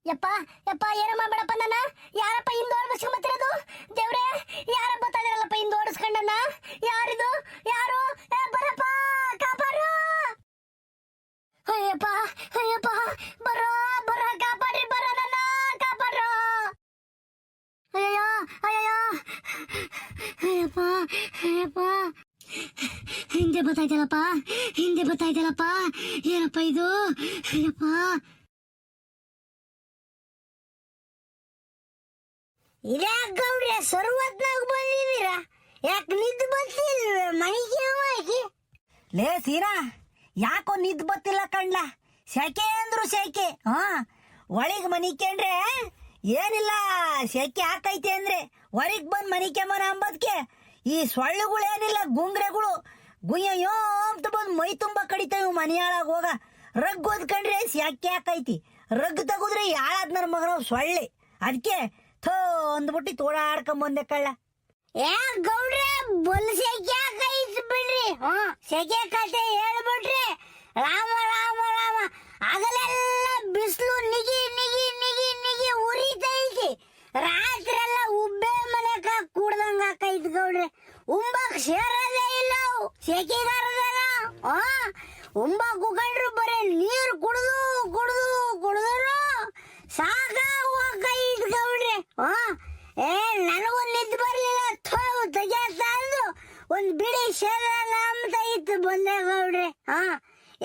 ಯಪ್ಪ ಯಪ್ಪ ಏನೋ ಮಾಡ್ಬೇಡಪ್ಪ ನನ್ನ. ಯಾರಪ್ಪ ಹಿಂದೆ ಓಡಿಸ್ಕೊಂಬತ್ತಿರೋದು? ದೇವ್ರೆ, ಯಾರ ಬರ್ತಾ ಇದಾರಲ್ಲಪ್ಪ ಹಿಂದೆ ಓಡಿಸ್ಕೊಂಡನ್ನ? ಯಾರಿದು? ಯಾರು? ಬರಪ್ಪ, ಕಾಪಾಡು. ಅಯ್ಯಪ್ಪ ಅಯ್ಯಪ್ಪ, ಬರೋ ಬರೋ, ಕಾಪಾಡ್ರಿ, ಬರೋ ನನ್ನ ಕಾಪಾಡ್ರು. ಅಯ್ಯಯ್ಯೋ ಅಯ್ಯಯ್ಯೋ, ಅಯ್ಯಪ್ಪ ಅಯ್ಯಪ್ಪ, ಹಿಂದೆ ಬರ್ತಾಯ್ತಲ್ಲಪ್ಪ, ಹಿಂದೆ ಬರ್ತಾಯ್ತಲ್ಲಪ್ಪ. ಏನಪ್ಪ ಇದು? ಅಯ್ಯಪ್ಪ, ಇದ್ಯಾಕ ಗೌಡ್ರೆ ಸರ್ವತ್ನಾಗ ಬಂದಿದ್ದೀರಾ? ಯಾಕೆ ನಿದ್ದು ಬರ್ತಿಲ್ವ ಮನೆಗೆ? ಲೇ ಸೀರಾ, ಯಾಕೋ ನಿದ್ದು ಬತ್ತಿಲ್ಲ ಕಣ್ಲ. ಸೆಕೆ ಅಂದ್ರು ಸೆಕೆ. ಒಳಗ್ ಮನಿಕೊಂಡ್ರೆ ಏನಿಲ್ಲ, ಸೆಕೆ ಹಾಕೈತೆ ಅಂದ್ರೆ ಹೊರಗ್ ಬಂದ್ ಮನಿಕೆಮನ ಅಂಬದ್ಕೆ ಈ ಸೊಳ್ಳುಗಳೇನಿಲ್ಲ, ಗುಂಗ್ರೆಗಳು ಗುಯ್ಯೋ ಅಂತ ಬಂದ್ ಮೈ ತುಂಬಾ ಕಡಿತಾವ ಮನೆಯಾಳಾಗ. ಹೋಗ ರಗ್ ಓದ್ಕೊಂಡ್ರೆ ಸೆಕೆ ಹಾಕೈತಿ, ರಗ್ ತಗುದ್ರೆ ಯಾಳಾದ್ ನನ್ನ ಮಗನ ಸೊಳ್ಳೆ. ಅದಕ್ಕೆ ಥೋ ಅಂದ್ಬಿಟ್ಟು ತೋಡಾಡ್ಕೊಂಬಂದೆ ಕಳ್ಳ. ಏ ಗೌಡ್ರೆ, ಬಲ್ ಸೆಕೆ ಹಾಕೈತಿ ಬಿಡ್ರಿ. ಸೆಕೆ ಕತೆ ಹೇಳ್ಬಿಟ್ರಿ. ರಾಮ ರಾಮ ರಾಮ, ಆಗಲೆಲ್ಲ ಬಿಸಿಲು ನಿಗಿ ನಿಗಿ ನಿಗಿ ನಿಗಿ ಉರಿತೈತಿ. ರಾತ್ರಿ ಎಲ್ಲ ಉಬ್ಬೆ ಮನೆಕ ಕೂಡ್ದಂಗ ಹಾಕೈತಿ ಗೌಡ್ರೆ. ಉಂಬಕ್ ಸೇರದೇ ಇಲ್ಲ ಸೆಕೆಗಾರದನ. ಉಂಬಕ್ ಕುಕೊಂಡ್ರು ಬರೀ ನೀರು ಕುಡ್ದು ಕುಡ್ದು ಕುಡ್ದ್ರು ಸಾಕಾಗೋಕೈತಿ ಗೌಡ್ರೆ. ಏ ನನಗೂ ನಿದ್ದು ಬರ್ಲಿಲ್ಲ, ತೆಗಿಯತ್ತ ಅಂದು ಒಂದ್ ಬಿಡಿ ಸೇರಲ್ಲ ಅಂತ ಇತ್ತು ಬಂದೆ ಗೌಡ್ರೆ.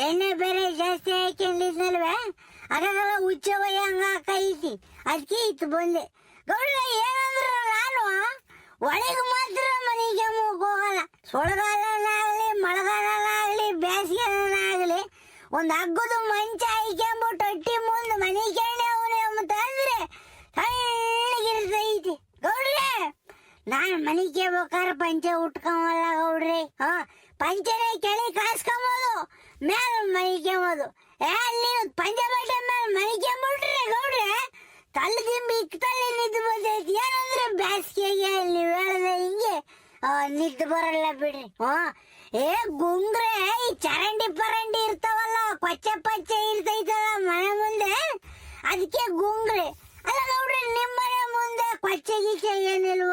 ಎಣ್ಣೆ ಬೇರೆ ಜಾಸ್ತಿ ಹಾಕೊಂಡಿದ್ನಲ್ವೇ, ಅದಕ್ಕೆಲ್ಲ ಹುಚ್ಚ ಹಂಗ ಹಾಕೈತಿ. ಅದಕ್ಕೆ ಇತ್ತು ಬಂದೆ ಗೌಡ್ರೆ. ಏನಂದ್ರ ನಾನು ಒಳಗೆ ಮಾತ್ರ ಮನೆಗೆ ಹೋಗಲ್ಲ. ಸೊಳಗಾಲನಾಗ್ಲಿ ಮಳೆಗಾಲನಾಗ್ಲಿ ಬೇಸಿಗೆನಾಗ್ಲಿ ಒಂದ್ ಹಗ್ಗದ ಮಂಚ ಹಾಕ್ಯಂಬಿಟ್ಟು ಅಟ್ಟಿ ಮುಂದೆ ಮನೆ ಕೆಣ್ಣೆ ಅವನೇ ಅಂತ ಅಂದ್ರೆ ಸಣ್ಣಗಿರ್ತೈತಿ ಗೌಡ್ರೆ. ನಾನ್ ಮನಿಗೆ ಬೇಕಾದ್ರೆ ಪಂಚೆ ಉಟ್ಕೊಂಬಲ್ಲ ಗೌಡ್ರಿ. ಪಂಚೆನೆ ಕೆಳಿ ಕಾಸ್ಕೊಂಬೋದು, ಮೇಲೆ ಮನಿಕೆಂಬೋದು. ನೀವು ಪಂಚೆ ಬಟ್ಟೆ ಮೇಲೆ ಮನಿಕೆಂಬಿಟ್ರಿ ಗೌಡ್ರೆ, ತಲೆ ದಿಂಬಿ ತಲೆ ನಿದ್ದು ಬಂದೈತಿ. ಏನಂದ್ರೆ ಬ್ಯಾಸಿಗೆಗೆ ನೀವು ಹೇಳ್ದೆ ಹಿಂಗೆ ನಿದ್ದು ಬರಲ್ಲ ಬಿಡ್ರಿ. ಏ ಗುಂಗ್ರೆ, ಈ ಚರಂಡಿ ಪರಂಡಿ ಇರ್ತಾವಲ್ಲ, ಕೊಚ್ಚೆ ಪಚ್ಚೆ ಇರ್ತೈತಲ್ಲ ಮನೆ ಮುಂದೆ, ಅದಕ್ಕೆ ಗುಂಗ್ರೆ. ಅಲ್ಲ ಗೌಡ್ರಿ, ನಿಮ್ ಮನೆ ಮುಂದೆ ಕೊಚ್ಚೆ ಗೀಚೆ ಏನಿಲ್ವ?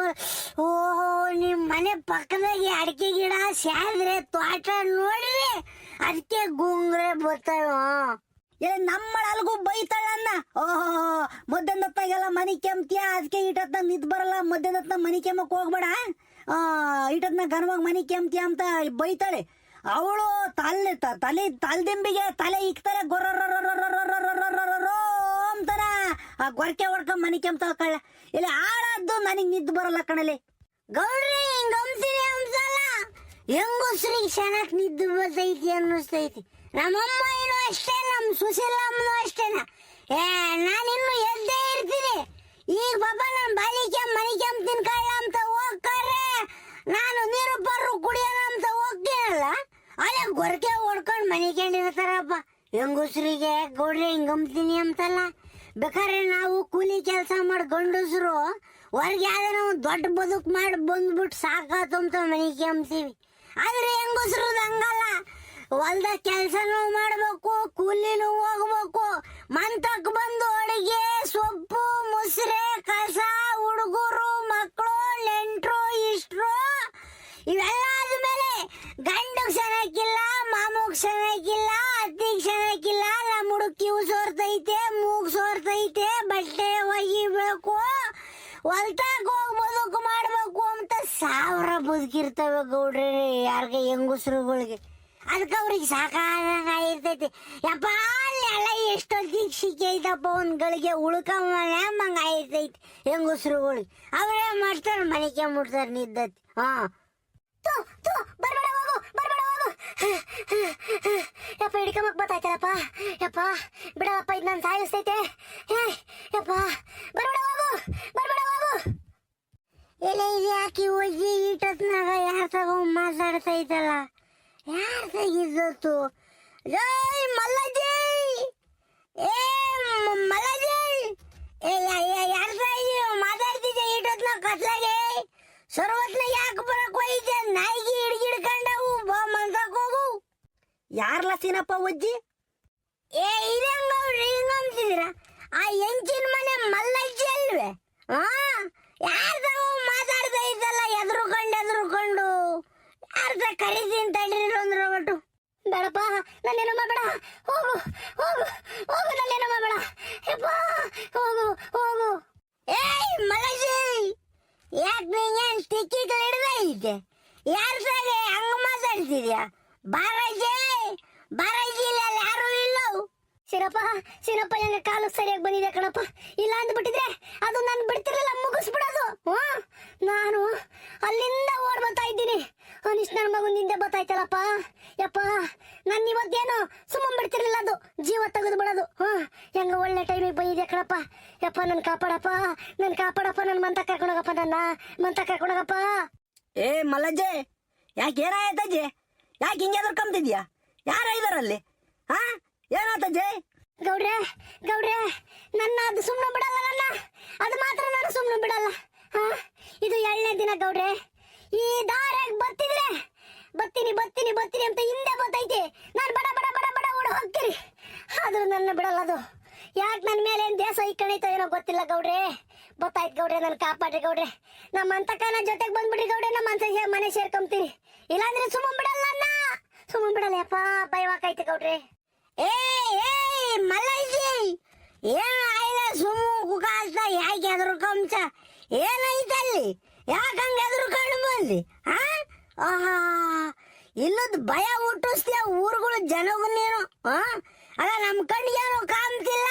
ಓಹೋ, ನಿಮ್ ಮನೆ ಪಕ್ಕದಾಗೆ ಅಡಿಕೆ ಗಿಡ ಸ್ಯಾದ್ರೆ ತೋಟ ನೋಡ್ರಿ, ಅದಕ್ಕೆ ಗುಂಗ್ರೆ ಬರ್ತಾವ. ನಮ್ಮಳಲ್ಗೂ ಬೈತಾಳನ್ನ. ಓಹೋ, ಮಧ್ಯಾಹ್ನತ್ತಾಗೆಲ್ಲ ಮನಿ ಕೆಮ್ತಿಯ, ಅದಕ್ಕೆ ಇಟತ್ನ ನಿದ್ ಬರಲ್ಲ, ಮಧ್ಯಾಹ್ನತ್ನ ಮನಿ ಕೆಮ್ಮಕ್ ಹೋಗ್ಬೇಡ, ಇಟತ್ನ ಗನವಾಗ ಮನಿ ಕೆಮ್ತಿಯ ಅಂತ ಬೈತಾಳೆ. ಅವಳು ತಲೆ ತಲ್ದಿಂಬಿಗೆ ತಲೆ ಇಕ್ತಾರೆ, ಗೊರ್ರೋ ಅಂತಾರ ಗೊರಕೆ ಹೊಡ್ಕೊಂಡ್ ಮನಿ ಕೆಮ್ತಾವ ಕಳ್ಳ. ಇಲ್ಲಿ ಆಳದ್ದು ನನಗ್ ನಿದ್ದು ಬರಲ್ಲ ಕಣಲೆ ಗೌಡ್ರಿ. ಹಿಂಗ ಅಂತೀನಿ ಅನ್ಸಲ್ಲ, ಹೆಂಗಸ್ರಿಗೆ ಚೆನ್ನಾಗ್ ನಿದ್ದು ಬರ್ತೈತಿ ಅನ್ನಿಸ್ತೈತಿ. ನಮ್ಮಮ್ಮ ಏನು ಅಷ್ಟೇ, ನಮ್ ಸುಶೀಲಮ್ಮನು ಅಷ್ಟೇನ. ನಾನಿನ್ನು ಎದ್ದೇ ಇರ್ತೀನಿ. ಈಗ ಪಾಪ ನಾನು ಬಾಲಿಕೆ ಮನಿ ಕೆಮ್ತೀನಿ ಕಳ್ಳ ಅಂತ ಹೋಗ್ತಾರೆ, ನಾನು ನೀರು ಬರ್ರು ಕುಡಿಯೋಣ ಅಂತ ಹೋಗ್ತೀನಲ್ಲ, ಅಲ್ಲೇ ಗೊರಕೆ ಹೊಡ್ಕೊಂಡ್ ಮನಿ ಕೆಂಡಿರ್ತಾರಪ್ಪ ಹೆಂಗಸ್ರಿಗೆ. ಗೌಡ್ರಿ ಹಿಂಗಂತೀನಿ ಅಂತಲ್ಲ, ಬೇಕಾದ್ರೆ ನಾವು ಕೂಲಿ ಕೆಲಸ ಮಾಡಿ ಗಂಡಸ್ರು ಹೊರಗೆ ಯಾವ್ದಾರ ದೊಡ್ಡ ಬದುಕು ಮಾಡಿ ಬಂದ್ಬಿಟ್ಟು ಸಾಕಾತಂತ ಮನೆ ಕೆಮ್ತೀವಿ. ಆದ್ರೆ ಹೆಂಗಸ್ರು ಹಂಗಲ್ಲ, ಹೊಲ್ದಾಗ ಕೆಲ್ಸನೂ ಮಾಡ್ಬೇಕು, ಕೂಲಿನೂ ಹೋಗ್ಬೇಕು, ಮಂತಕ್ ಬಂದು ಅಡಿಗೆ ಸೊಪ್ಪು ಮುಸ್ರೆ ಕಸ, ಹುಡುಗರು ಮಕ್ಕಳು ನೆಂಟ್ರು ಇಷ್ಟ್ರು ಇವೆಲ್ಲ ಆದ್ಮೇಲೆ ಗಂಡಗ್ ಚೆನ್ನಾಗಿಲ್ಲ, ಮಾಮಗ್ ಚೆನ್ನಾಗಿಲ್ಲ, ಅತ್ತಿಗ್ ಚೆನ್ನಾಗಿಲ್ಲ, ನಮ್ಮ ಹುಡುಗ ಕಿವು ಸೋರ್ತೈತೆ, ಮೂಗ್ ಸೋರ್ತೈತೆ, ಬಟ್ಟೆ ಒಗಿಬೇಕು, ಹೊಲ್ತಾಗ ಹೋಗಿ ಬದುಕು ಮಾಡ್ಬೇಕು ಅಂತ 1000 ಬದುಕಿರ್ತವೆ ಗೌಡ್ರಿ ಯಾರಿಗೆ ಹೆಂಗಸ್ರುಗಳಿಗೆ. ಅದಕ್ಕೆ ಅವ್ರಿಗೆ ಸಾಕಾದಂಗ ಇರ್ತೈತಿ. ಯಪ್ಪ ಅಲ್ಲೆಲ್ಲ ಎಷ್ಟೊತ್ತಿಗೆ ಸಿಕ್ಕೈತಪ್ಪ ಒಂದ್ ಗಳಿಗೆ ಉಳ್ಕೊಂಬನೆ ಮಂಗ ಇರ್ತೈತಿ ಹೆಂಗಸ್ರುಗಳಿಗೆ. ಅವರೇ ಮಾಡ್ತಾರೆ, ಮನೆಗೆ ಮುಟ್ತಾರೆ ನಿದ್ದತಿ. ಬರ್ಬೇಡ ಹೋಗು, ಬರ್ಬೇಡ ಹೋಗು. ಯಪ್ಪ ಹಿಡ್ಕೊಂಬಕ್ ಬರ್ತಾಯ್ತಲ್ಲಪ್ಪ. ಯಪ್ಪ ಬಿಡಪ್ಪ, ಇದು ನಾನು ಸಾಯಿಸ್ತೈತೆ. ಯಪ್ಪ ಬರ್ಬೇಡ ಹೋಗು, ಬರ್ಬೇಡ ಹೋಗು. ಎಲ್ಲ ಇದು ಯಾಕೆ ಹೋಗಿ ಈಟತ್ನಾಗ ಯಾರ ತಗೊಂಡ್ ಮಾತಾಡ್ತೈತಲ್ಲ, ಯಾರ ತೆಗಿದ್ದು? ಜೈ ಮಲ್ಲಜಿ, ಏ ಮಲ್ಲಜಿ, ಯಾರ ತಾಯಿ ಮಾತಾಡ್ತಿದ್ದೆ ಈಟತ್ನಾಗ ಕತ್ಲಾಗೆ? ಸರ್ವತ್ನ ಯಾಕೆ ಬರಕ್ ಹೋಯ್ತೆ? ನಾಯಿಗೆ ಹಿಡ್ಕೊಂಡವು ಬಾ ಮಂತಕ್ ಹೋಗು. ಯಾರ್ಲ ಸೀನಪ್ಪ ಒಜ್ಜಿ? ಇದಂಗ ಹಿಂಗಂತಿದ್ದೀರ? ಆ ಹೆಂಚಿನ ಮನೆ ಮಲ್ಲಜ್ಜಿ ಅಲ್ವೇ? ಹಾ, ಯಾರ್ದ ಮಾತಾಡ್ತಾ ಇದ್ದಲ್ಲ ಎದುರುಕೊಂಡು ಯಾರ್ದ ಕರೀತೀನಿ ತಡೀರಿ ಅಂದ್ರೆ ಒಟ್ಟು. ಬೇಡಪ್ಪ, ನನ್ನೇನೋ ಮಾಡಬೇಡ, ಹೋಗು ಹೋಗು ಹೋಗು, ನನ್ನೇನೋ ಮಾಡಬೇಡ ಯಪ್ಪ, ಹೋಗು ಹೋಗು. ಏಯ್ ಮಲಜಿ, ಯಾಕೆ ನೀನೇನು ಟಿಕ್ಕಿಗಳು ಹಿಡ್ದೈತೆ? ಯಾರ ಸಾಗೆ ಹಂಗ ಮಾತಾಡ್ತಿದ್ಯಾ? ಬಾರಜಿ ಇಲ್ಲಿ ಅಲ್ಲಿ ಯಾರು ಇಲ್ಲ. ಸಿರಪ್ಪ ಹೆಂಗ ಕಾಲು ಸರಿಯಾಗಿ ಬಂದಿದೆ ಕಣಪ್ಪ, ಇಲ್ಲ ಅಂದ್ಬಿಟ್ಟಿದ್ರೆ ಅದು ನಾನು ಬಿಡ್ತಿರ್ಲಿಲ್ಲ, ಮುಗಿಸ್ಬಿಡೋದು. ನಾನು ಅಲ್ಲಿಂದ ಓಡ್ ಬರ್ತಾ ಇದ್ದೀನಿ, ಅನಿಶ್ ನನ್ನ ಮಗುನಿಂದ ಬರ್ತಾಯ್ತಲ್ಲಪ್ಪ. ಯಪ್ಪ, ನಾನು ಇವತ್ತೇನು ಸುಮ್ಮನೆ ಬಿಡ್ತಿರ್ಲಿಲ್ಲ, ಅದು ಜೀವ ತೆಗೆದು ಬಿಡೋದು. ಹೆಂಗ ಒಳ್ಳೆ ಟೈಮಿಗೆ ಬಂದಿದೆ ಕಣಪ್ಪ. ಯಪ್ಪ, ನನ್ನ ಕಾಪಾಡಪ್ಪ, ನನ್ನ ಮಂತ ಕರ್ಕೊಂಡೋಗಪ್ಪ, ನನ್ನ ಮಂತ ಕರ್ಕೊಂಡೋಗಪ್ಪ. ಏ ಮಲ್ಲಜ್ಜೆ, ಯಾಕೆ ಏನಾಯ್ತಜ್ಜೆ? ಯಾಕೆ ಹಿಂಗೆ ಎದುರ್ಕೊಂತಿದ್ಯಾ? ಯಾರ ಇದಾರಲ್ಲಿ? ಹಾ, ಏನಾಯ್ತಜ್ಜೆ? ಗೌಡ್ರೆ, ನನ್ನ ಅದು ಸುಮ್ಮನೆ ಬಿಡಲ್ಲ, ಅದು ಮಾತ್ರ ನಾನು ಸುಮ್ಮನೆ ಬಿಡಲ್ಲ. ಇದು 2ನೇ ದಿನ ಗೌಡ್ರೆ. ಈ ದಾರ್ಯಾಗ ಬರ್ತಿದ್ರೆ ಬತ್ತೀನಿ ಅಂತ ಹಿಂದೆ ಬತ್ತೈತಿ. ನಾನು ಬಡ ಓಡ ಹೋಗ್ತೀನಿ, ಆದ್ರೂ ನನ್ನ ಬಿಡಲ್ಲ ಅದು. ಯಾಕೆ ನನ್ನ ಮೇಲೆ ಏನ್ ದೇಶ ಇಕ್ಕಣೈತೋ ಏನೋ ಗೊತ್ತಿಲ್ಲ ಗೌಡ್ರೆ. ಗೊತ್ತಾಯ್ತು ಗೌಡ್ರೆ, ನನ್ನ ಕಾಪಾಡ್ರಿ ಗೌಡ್ರೆ. ನಮ್ಮ ಅಂತಕನ ಜೊತೆಗೆ ಬಂದ್ಬಿಡ್ರಿ ಗೌಡ್ರೆ, ನಮ್ಮ ಮನೆ ಸೇರ್ಕೊಂತೀನಿ. ಇಲ್ಲಾಂದ್ರೆ ಸುಮ್ಮನೆ ಬಿಡಲ್ಲ ಯಪ್ಪ, ಭಯವಾಕೈತೆ ಗೌಡ್ರೆ. ಏ ಮಲ್ಲಜ್ಜಿ, ಏನು ಆಯ್ಲ ಸುಮ್ಮು ಕಾಸ್ತ ಯಾಕೆ ಎದುರ್ಕೊಂಚ? ಏನೈತಲ್ಲಿ? ಯಾಕಂಗೆ ಎದುರ್ಕೊಂಡು ಬಂದಿ? ಇಲ್ಲದ ಭಯ ಹುಟ್ಟಿಸ್ತೀಯ ಊರುಗಳು ಜನಗೂ ನೀನು. ಅಲ್ಲ, ನಮ್ಮ ಕಣ್ಣಿಗೇನು ಕಾಣ್ತಿಲ್ಲ,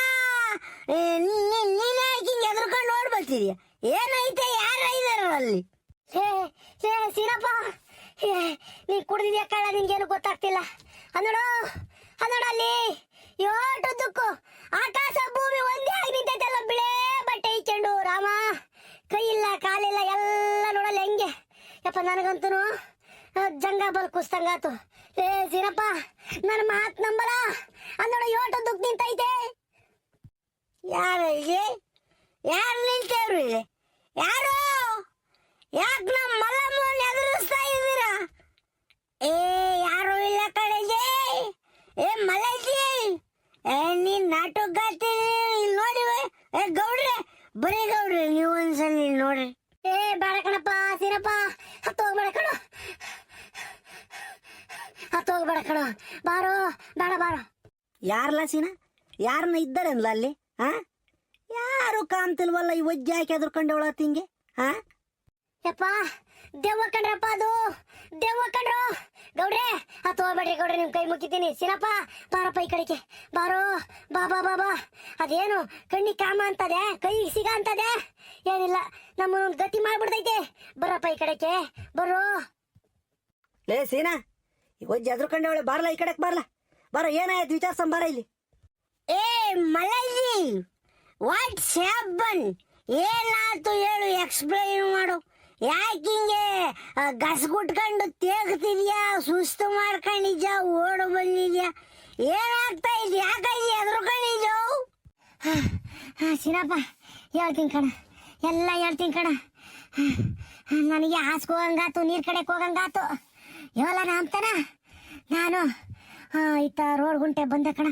ನೀನೇ ಹಿಂಗೆ ಎದುರ್ಕೊಂಡು ಓಡ್ಬರ್ತಿದ್ಯ. ಏನೈತೆ? ಯಾರ ಇದಾರ ಅಲ್ಲಿ? ಸೀನಪ್ಪ, ನೀ ಕುಡ್ದಿದ್ಯಾ ಕಳ್ಳ, ನಿನ್ಗೇನು ಗೊತ್ತಾಗ್ತಿಲ್ಲ. ಅನ್ನೋಡು ಅಲ್ಲಿ ಯೋಟುದ್ದಕ್ಕೂ ಆಕಾಶ ಭೂಮಿ ಒಂದೇ ಆಗಿ ನಿಂತೈತಲ್ಲ, ಬಿಳೆ ಬಟ್ಟೆ ಇಕ್ಕೊಂಡು. ರಾಮ, ಕೈ ಇಲ್ಲ ಕಾಲಿಲ್ಲ, ಎಲ್ಲ ನೋಡಲ್ಲ ಹೆಂಗೆ. ಯಪ್ಪ, ನನಗಂತೂ ಜಂಗ ಬಲ್ ಕುಸ್ತಂಗಾತು. ಸೀನಪ್ಪ, ನನ್ನ ಮಾತು ನಂಬಲ. ಅನ್ನೋಡ ಯೋಟುದ್ದಕ್ಕೆ ನಿಂತೈತೆ. ಯಾರು ನಿಂತೇವ್ರು ಇಲ್ಲಿ? ಯಾರು? ಯಾಕೆ ನಮ್ಮ ಮಲ್ಲಮ್ಮನ ಎದುರಿಸ್ತಾ ಇದ್ದೀರಾ? ಯಾರು ಇಲ್ಲ ಕಡೆಗೆ. ಮಲಜಿ, ನೀನ್ ನಾಟಕ ನೋಡಿ. ಗೌಡ್ರೆ, ಬರೀ ಗೌಡ್ರೆ, ನೀವು ಒಂದ್ಸಲ ನೋಡ್ರಿ. ಬೇಡ ಕಣಪ್ಪ ಸೀನಪ್ಪ, ಹತ್ತೋಗ್ಬೇಡ ಕಣೋ, ಬಾರೋ, ಬೇಡ. ಯಾರಲ್ಲ ಸೀನಾ? ಯಾರನ್ನ ಇದ್ದಾರಲ್ಲ ಅಲ್ಲಿ? ಯಾರು ಕಾಣ್ತಿಲ್ವಲ್ಲ, ಈ ಒಜ್ಜೆ ಹಾಕಿ ಎದುರ್ಕೊಂಡು ಒಳತಿಂಗೆ. ಯಪ್ಪ, ದೆವ್ವ ಕಣ್ರಪ್ಪ, ಅದು ದೆವ್ವ ಕಣ್ರು. ಗೌಡ್ರೆ, ಹೋಗ್ಬೇಡ್ರಿ ಗೌಡ್ರೆ, ನಿಮ್ ಕೈ ಮುಗಿತೀನಿ. ಸೀನಪ್ಪ, ಬಾರಪ್ಪ ಈ ಕಡೆಗೆ, ಬಾರೋ, ಬಾ. ಅದೇನು ಕಣ್ಣಿ ಕಾಮ ಅಂತದೆ, ಕೈ ಸಿಗ ಅಂತದೆ, ಏನಿಲ್ಲ, ನಮ್ಮನ್ನೊಂದು ಗತಿ ಮಾಡ್ಬಿಡ್ತೈತೆ. ಬರಪ್ಪ ಈ ಕಡೆಗೆ, ಬರೋ. ಲೇ ಸೀನಾ, ಈ ಒಜ್ಜೆ ಎದುರ್ಕೊಂಡೆ ಅವಳೆ, ಬಾರಲ್ಲ ಈ ಕಡೆಗೆ, ಬಾರ. ಏನಾಯ್ತು ವಿಚಾರ ಬಾರ ಇಲ್ಲಿ. Malaji, what's happen? ಏನಾಯ್ತು ಹೇಳು, ಎಕ್ಸ್ಪ್ಲೈನ್ ಮಾಡು. ಯಾಕಿಂಗೆ ಗಸ್ಗುಟ್ಕೊಂಡು ತೇಗ್ತಿದ್ಯಾ? ಸುಸ್ತು ಮಾಡ್ಕೊಂಡಿದ್ಯಾ? ಓಡು ಬಂದಿದ್ಯಾ? ಏನಾಗ್ತಾ ಇದೆ? ಯಾಕಾಗಿ ಎದುರ್ಕೊಂಡಿದ್ದೆವು? ಸೀನಪ್ಪ, ಹೇಳ್ತೀನಿ ಕಣ, ಎಲ್ಲ ಹೇಳ್ತೀನಿ ಕಣ. ನನಗೆ ಹಾಸ್ಗೆ ಹೋಗಂಗಾತು, ನೀರ್ ಕಡೆಗೆ ಹೋಗಂಗಾತು. ಹೇಳೋಣ ಅಂತಾನ ನಾನು ಇತ್ತ ರೋಡ್ ಗುಂಟೆ ಬಂದೆ ಕಣ.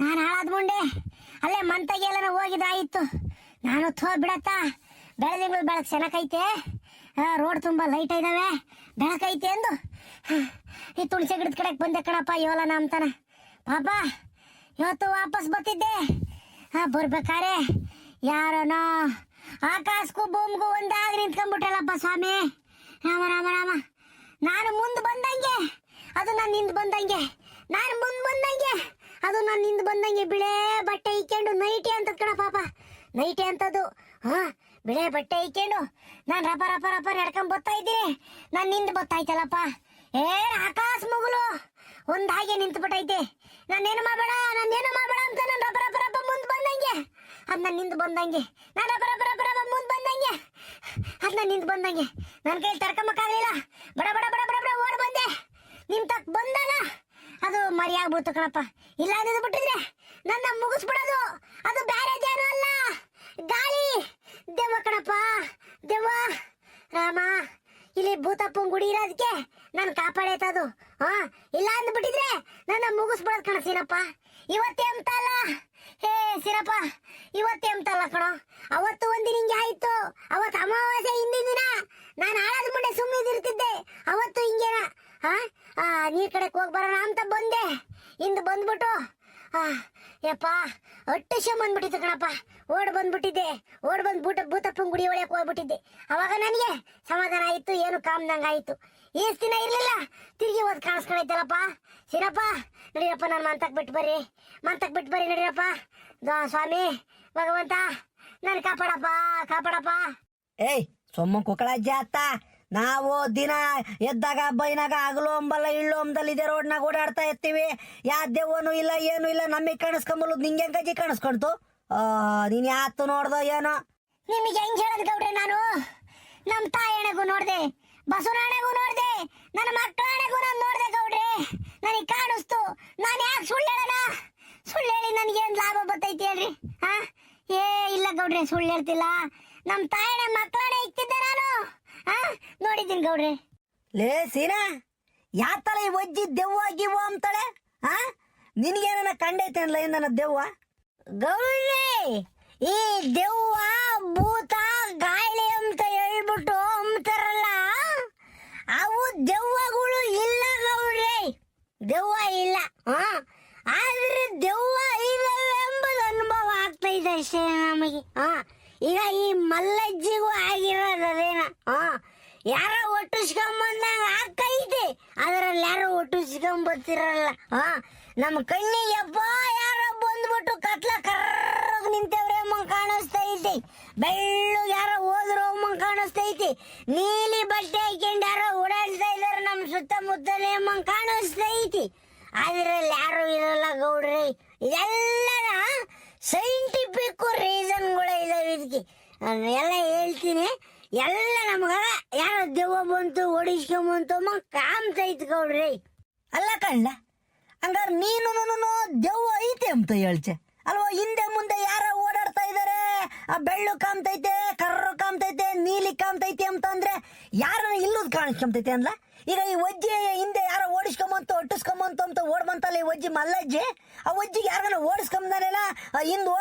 ನಾನು ಹಾಳಾದ್ ಮುಂಡೆ ಅಲ್ಲೇ ಮಂತಾಗೆಲ್ಲನ ಹೋಗಿದ್ದಾಯಿತ್ತು. ನಾನು ಬಿಡತ್ತ, ಬೆಳದಿಂಗಳು ಬೆಳಕು ಚೆನ್ನಾಗೈತೆ, ರೋಡ್ ತುಂಬ ಲೈಟ್ ಇದ್ದಾವೆ, ಬೆಳಕೈತೆ ಎಂದು ಈ ತುಳಸಿ ಗಿಡದ ಕಡೆಗೆ ಬಂದೆ ಕಣಪ್ಪ. ಹೇಳೋಣ ಅಂತಾನ ಪಾಪ, ಇವತ್ತು ವಾಪಸ್ ಬರ್ತಿದ್ದೆ. ಬರ್ಬೇಕಾರೆ ಯಾರನೋ ಆಕಾಶಕ್ಕೂ ಭೂಮಿಗೂ ಒಂದಾಗಿ ನಿಂತ್ಕೊಂಡ್ಬಿಟ್ಟಲ್ಲಪ್ಪ ಸ್ವಾಮಿ. ರಾಮ. ನಾನು ಮುಂದೆ ಬಂದಂಗೆ ಅದು ನಾನು ಹಿಂದೆ ಬಂದಂಗೆ, ನಾನು ಮುಂದೆ ಬಂದಂಗೆ ಅದು ನಾನು ಹಿಂದೆ ಬಂದಂಗೆ. ಬಿಳೆ ಬಟ್ಟೆ ಇಕ್ಕೊಂಡು ನೈಟಿ ಅಂತದ್ ಕಣ ಪಾಪ, ನೈಟಿ ಅಂತದ್ದು. ಬಿಳೆ ಬಟ್ಟೆ ಇಕ್ಕೊಂಡು ನಾನು ರಪ ನಡ್ಕೊಂಡ್ ಬರ್ತಾ ಇದ್ದೀನಿ. ನಾನು ಹಿಂದೆ ಬರ್ತಾಯ್ತಲ್ಲಪ್ಪ, ಆಕಾಶ ಮುಗುಲು ಒಂದಾಗೆ ನಿಂತು ಬಿಟ್ಟೈತೆ. ನಾನೇನು ಮಾಡಬೇಡ ಅಂತ ನಾನು ರಪ ಮುಂದೆ ಬಂದಂಗೆ ಅದು ನಾನು ನಿಂದು ಬಂದಂಗೆ, ನಾನು ರಪ ಮುಂದೆ ಬಂದಂಗೆ ಅದು ನಾನು ನಿಂದು ಬಂದಂಗೆ. ನನ್ನ ಕೈಲಿ ತಡ್ಕೊಂಬಕ್ಕಾಗಲಿಲ್ಲ, ಬಡ ಓಡ್ ಬಂದೆ. ನಿಮ್ ತಕ್ ಬಂದಾಗ ಅದು ಮರಿಯಾಗ್ಬಿಡ್ತು ಕಣಪ್ಪ. ಇಲ್ಲ ಅನ್ನೋದು ಬಿಟ್ಟಿದ್ರೆ ನನ್ನ ಮುಗಿಸ್ಬಿಡೋದು. ಅದು ಬ್ಯಾರೇಜೇನೂ ಅಲ್ಲ, ಗಾಳಿ ದೆವ್ವ ಕಣಪ್ಪ, ದೆವ್ವ. ರಾಮ, ಇಲ್ಲಿ ಭೂತಪ್ಪನ ಗುಡಿ ಇರೋದಕ್ಕೆ ನಾನು ಕಾಪಾಡೈತದು. ಇಲ್ಲ ಅಂದ್ಬಿಟ್ಟಿದ್ರೆ ನನ್ನ ಮುಗಿಸ್ಬಿಡೋದು ಕಣ ಸೀನಪ್ಪ. ಇವತ್ತೇ ಅಂತ ಅಲ್ಲ, ಸೀನಪ್ಪ ಇವತ್ತೇ ಅಂತಲ್ಲ ಕಣೋ, ಅವತ್ತು ಒಂದಿನ ಹಿಂಗೆ ಆಯ್ತು. ಅವತ್ತು ಅಮಾವಾಸ್ಯೆ ಹಿಂದಿನ ದಿನ ನಾನು ಆಳದ ಮುಂದೆ ಸುಮ್ಮನಿದಿರ್ತಿದ್ದೆ. ಅವತ್ತು ಹಿಂಗೇನ ನೀರ್ ಕಡೆಗೆ ಹೋಗಿ ಬರೋಣ ಅಂತ ಬಂದೆ. ಇಂದು ಬಂದ್ಬಿಟ್ಟು ಯಪ್ಪ ಅಟ್ಟುಷ ಬಂದ್ಬಿಟ್ಟಿತ್ತು ಕಣಪ್ಪ. ಓಡ್ ಬಂದ್ಬಿಟ್ಟಿದ್ದೆ. ಓಡ್ ಬಂದ್ಬಿಟ್ಟು ಭೂತಪ್ಪನ ಗುಡಿ ಒಳಗೆ ಹೋಗ್ಬಿಟ್ಟಿದ್ದೆ. ಅವಾಗ ನನಗೆ ಸಮಾಧಾನ ಆಯಿತು, ಏನು ಕಾಮ್ದಂಗ ಆಯಿತು. ಈಸ್ ದಿನ ಇರ್ಲಿಲ್ಲ, ತಿರುಗಿ ಓದ್ ಕಾಣಿಸ್ಕೊಳೈತಲ್ಲಪ್ಪ. ಸಿರಪ್ಪ ನಡೀರಪ್ಪ, ನಾನು ಮಂತಕ್ ಬಿಟ್ಟು ಬರ್ರಿ ನಡೀರಪ್ಪ. ಸ್ವಾಮಿ ಭಗವಂತ ನಾನು ಕಾಪಾಡಪ್ಪ. ಏಯ್ ಸೊಮ್ಮ ಕುಕ್ಕಳಜ್ಜ ಅತ್ತ, ನಾವು ದಿನ ಎದ್ದಾಗ ಬೈನಾಗ ಹಗಲು ಅಂಬಲ್ಲ ಇಳ್ಳು ಅಂಬದಲ್ಲಿ ಇದೇ ರೋಡ್ನಾಗ ಓಡಾಡ್ತಾ ಇರ್ತೀವಿ. ಯಾ ದೆವ್ವನು ಇಲ್ಲ ಏನು ಇಲ್ಲ, ನಮಗೆ ಕಾಣಿಸ್ಕೊಂಬಲ್ಲ. ನಿಂಗೆ ಹೆಂಗಜ್ಜಿ ಕಾಣಿಸ್ಕೊಂತು? ನೀನ್ ಯಾತು ನೋಡ್ದೋ ಏನೋ? ನಿಮಗೆ ಹೆಂಗ್ ಹೇಳದ್ ಗೌಡ್ರೆ, ನಾನು ನಮ್ಮ ತಾಯಣಗೂ ನೋಡ್ದೆ, ಬಸವನಾಣೆಗೂ ನೋಡ್ದೆ, ನನ್ನ ಮಕ್ಕಳಾಣೆಗೂ ನಾನು ನೋಡ್ದೆ ಗೌಡ್ರೆ. ನನಗೆ ಕಾಣಿಸ್ತು. ನಾನು ಯಾಕೆ ಸುಳ್ಳು ಹೇಳಿ ನನಗೇನು ಲಾಭ ಬರ್ತೈತಿ ಹೇಳ್ರಿ? ಇಲ್ಲ ಗೌಡ್ರೆ, ಸುಳ್ಳು ಹೇಳ್ತಿಲ್ಲ. ನಮ್ಮ ತಾಯಣೆ ಮಕ್ಕಳಾಣೆ ಇಕ್ತಿದ್ದೆ ನಾನು. ನೋಡಿದ್ದೀನಿ ಗೌಡ್ರೆ. ಲೇ ಸೀನಾ, ಯಾತಲ ಈ ಒಜ್ಜಿ ದೆವ್ವ ಗಿವ್ವ ಅಂತಾಳೆ? ನಿನ್ಗೇನ ಕಂಡೈತೆ ಅನ್ಲ ನನ್ನ ದೆವ್ವ? ಗೌಡ್ರೆ, ಈ ದೆವ್ವ ಭೂತ ಗಾಳಿ ಅಂತ ಹೇಳ್ಬಿಟ್ಟು ಅಂತಾರಲ್ಲ, ಅವು ದೆವ್ವಗಳು ಇಲ್ಲ ಗೌಡ್ರೆ. ದೆವ್ವ ಇಲ್ಲ, ಆದ್ರೆ ದೆವ್ವ ಇದಾವೆ ಎಂಬುದು ಅನುಭವ ಆಗ್ತಾ ಇದೆ ಅಷ್ಟೇ ನಮಗೆ. ಈಗ ಈ ಮಲ್ಲಜ್ಜಿಗೂ ಆಗಿರೋದು ಅದೇನ, ಯಾರೋ ಒಟ್ಟಿಸ್ಕೊಂಬಂದಾಗ ಆಗ್ತೈತೆ, ಅದರಲ್ಲಿ ಯಾರೋ ಒಟ್ಟಿಸ್ಕೊಂಬತ್ತಿರಲ್ಲ. ನಮ್ಮ ಕಣ್ಣಿಗೆಪ್ಪ ಯಾರೋ ಬಂದ್ಬಿಟ್ಟು ಕತ್ಲ ಕರ್ರಗ್ ನಿಂತವ್ರೆ ಅಮ್ಮಂಗ್ ಕಾಣಿಸ್ತೈತಿ. ಬೆಳ್ಳು ಯಾರೋ ಹೋದ್ರು ಅಮ್ಮಂಗ್ ಕಾಣಿಸ್ತೈತಿ. ನೀಲಿ ಬಟ್ಟೆ ಹಾಕೊಂಡು ಯಾರೋ ಓಡಾಡ್ತಾ ಇದಾರೆ ನಮ್ಮ ಸುತ್ತಮುತ್ತಲೇ ಅಮ್ಮಂಗ್ ಕಾಣಿಸ್ತೈತಿ. ಅದ್ರಲ್ಲಿ ಯಾರು ಇರಲ್ಲ ಗೌಡ್ರಿ. ಇದೆಲ್ಲ ಸೈಂಟಿಫಿಕ್ ರೀಸನ್ಗಳು ಇದಾವೆ ಇದಕ್ಕೆ. ಎಲ್ಲ ಹೇಳ್ತೀನಿ. ಎಲ್ಲ ನಮ್ಗ ಯಾರೋ ದೆವ್ವ ಬಂತು ಓಡಿಸ್ಕೊಂಬಂತು ಅಮ್ಮ ಕಾಮ್ತೈತಿ ಗೌಡ್ರಿ. ಅಲ್ಲ ಕಣ್ಣ, ಹಂಗಾರೆ ನೀನು ದೆವ್ವ ಐತೆ ಅಂತ ಹೇಳ್ಚೆ ಅಲ್ವಾ? ಹಿಂದೆ ಮುಂದೆ ಯಾರ ಓಡಾಡ್ತಾ ಇದಾರೆ, ಆ ಬೆಳ್ಳು ಕಾಮ್ತೈತೆ, ಕರ್ರು ಕಾಮ್ತೈತೆ, ನೀಲಿ ಕಾಮ್ತೈತೆ ಅಂತಂದ್ರೆ ಯಾರನ್ನ ಇಲ್ಲದ್ ಕಾಣಿಸ್ಕೊಂತೈತೆ ಅನ್ಲ? ಈಗ ಈ ಒಜ್ಜಿ ಹಿಂದೆ ಯಾರೋ ಓಡಿಸ್ಕೊಂಬಂತು ಒಟ್ಟಿಸ್ಕೊಂಬಂತು ಅಂತ ಓಡ್ ಬಂತಲ್ಲ ಈ ಒಜ್ಜಿ ಮಲ್ಲಜ್ಜಿ. ಆ ಒಜ್ಜಿಗೆ ಯಾರನ್ನ ಓಡಿಸ್ಕೊಂಬಲ್ಲ, ಹಿಂದ್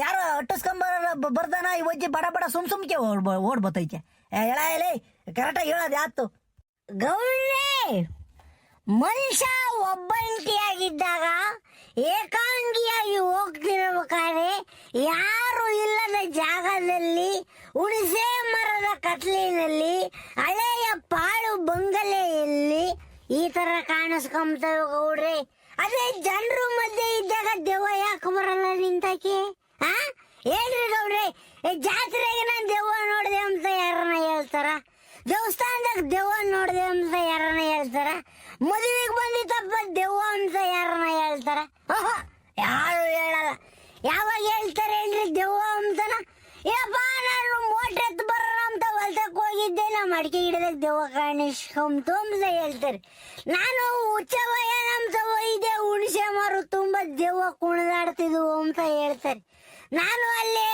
ಯಾರೋ ಅಟ್ಟಿಸ್ಕೊಂಬ ಬರ್ದಾನ ಈ ಒಜ್ಜಿ ಬಡ ಬಡ ಸುಮ್ಕೆ ಓಡ್ ಬತ್ತೈತೆ. ಹೇಳ ಹೇಳಿ ಕರೆಕ್ಟಾಗಿ ಹೇಳೋದು ಯಾತು? ಗೌಡ್ರೆ, ಮನುಷ್ಯ ಒಬ್ಬಂಟಿಯಾಗಿದ್ದಾಗ ಏಕಾಂಗಿಯಾಗಿ ಹೋಗ್ತಿರ್ಬೇಕಾದ್ರೆ ಯಾರು ಇಲ್ಲದ ಜಾಗದಲ್ಲಿ ಹುಣಸೆ ಮರದ ಕತ್ಲಿನಲ್ಲಿ ಹಳೆಯ ಪಾಳು ಬಂಗಲೆಯಲ್ಲಿ ಈ ತರ ಕಾಣಿಸ್ಕೊಂತವೆ ಗೌಡ್ರೆ. ಅದೇ ಜನರು ಮಧ್ಯೆ ಇದ್ದಾಗ ದೆವ್ವ ಯಾಕೆ ಬರಲ್ಲ ನಿಂತಕ್ಕೆ? ಹೇಳ್ರಿ ಗೌಡ್ರೆ, ಜಾತ್ರೆಗೆ ನಾನು ದೆವ್ವ ನೋಡಿದೆ ಅಂತ ಯಾರನ್ನ ಹೇಳ್ತಾರ? ದೇವಸ್ಥಾನದಾಗ ದೆವ್ವ ನೋಡಿದೆ ಅಂತ ಯಾರನ್ನ ಹೇಳ್ತಾರ? ಮದುವೆಗೆ ಬಂದಿತ್ತಪ್ಪ ದೆವ್ವ ಅಂತ ಯಾರನ್ನ ಹೇಳ್ತಾರ? ಯಾರು ಹೇಳಲ್ಲ. ಯಾವಾಗ ಹೇಳ್ತಾರೆ ಹೇಳ್ರಿ ದೆವ್ವ ಅಂತನ? ಯಪ್ಪ ನಾನು ಮೋಟ್ರ್ ಎತ್ತು ಬರೋಣ ಅಂತ ಹೊಲ್ತಕ್ಕೆ ಹೋಗಿದ್ದೆ, ನಮ್ಮ ಅಡಿಕೆ ಗಿಡದಾಗ ದೆವ್ವ ಕಾಣಿಸ್ಕೊಂತು ಅಂತ ಹೇಳ್ತಾರೆ. ನಾನು ಹುಚ್ಚವಯ್ಯ ಅಂತ ಹೋಗಿದ್ದೆ, ಹುಣಸೆ ಮರು ತುಂಬ ದೆವ್ವ ಕುಣಿದಾಡ್ತಿದ್ವು ಅಂತ ಹೇಳ್ತಾರೆ. ನಾನು ಅಲ್ಲಿ